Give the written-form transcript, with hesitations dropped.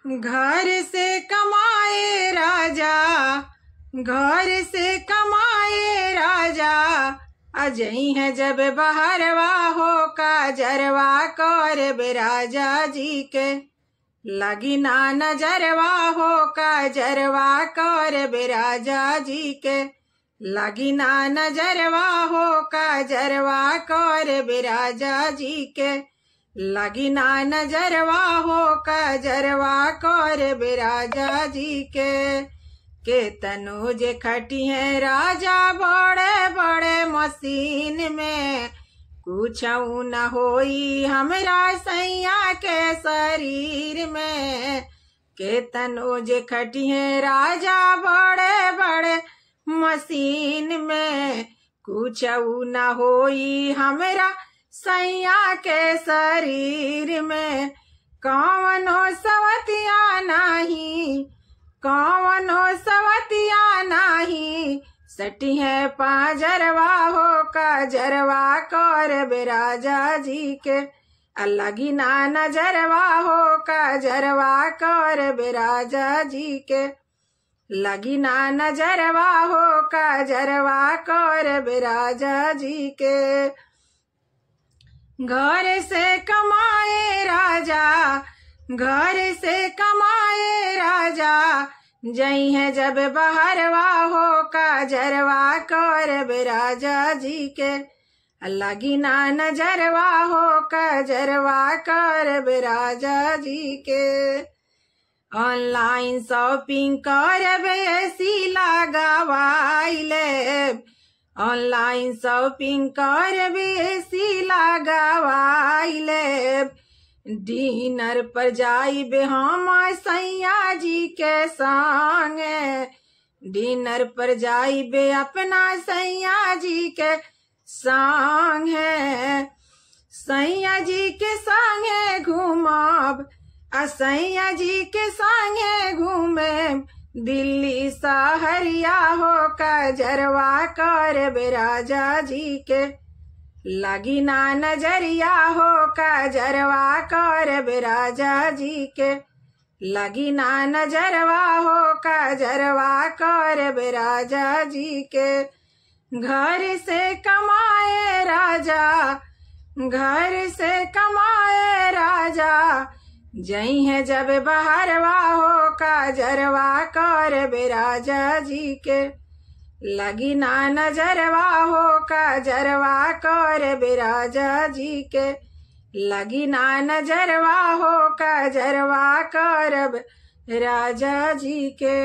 घर से कमाए राजा, घर से कमाए राजा, अजई है जब बहरवा हो काजरवा करब राजा जी के। लगी ना नजरवा हो काजरवा करब राजा जी के। लगी ना नजरवा हो काजरवा करब राजा जी के। लगी ना नजरवा हो काजरवा करब राजा जी के तनु जे खटी है राजा बड़े बड़े मशीन में, कुछ न होई हमरा सैया के शरीर में। के तनु जे खटी है राजा बड़े बड़े मशीन में, कुछ न होई हमरा सैया के शरीर में। कौनो सवतिया नाही, कौनो सवतिया नाही, सटी है पाजरवा हो काजरवा करब राजा जी के। लगी ना नजरवा हो काजरवा करब राजा जी के। लगी ना नजरवा हो काजरवा करब राजा जी के। घर से कमाए राजा, घर से कमाए राजा, जई है जब बहरवा हो काजरवा करब राजा जी के। लगी ना नजरवा हो काजरवा करब राजा जी के। ऑनलाइन शॉपिंग करब एसी लगावाई लेब, ऑनलाइन शॉपिंग करब एसी लगावाई लेब। डिनर पर जाइब हम सैया जी के संग, डिनर पर जाइब अपना सैया जी के संग है। सैया जी के संगे घूमब, सैया जी के संगे घूमे दिल्ली सहरिया हो काजरवा करब राजा जी के। लगी ना नजरिया हो काजरवा करब राजा जी के। लगी ना नजरवा हो काजरवा करब राजा जी के। घर से कमाए राजा, घर से कमाए राजा, जई है जब बहरवा हो काजरवा करब राजा जी के। लगी ना नजरवा हो काजरवा करब राजा जी के। लगी ना नजरवा हो काजरवा करब राजा जी के।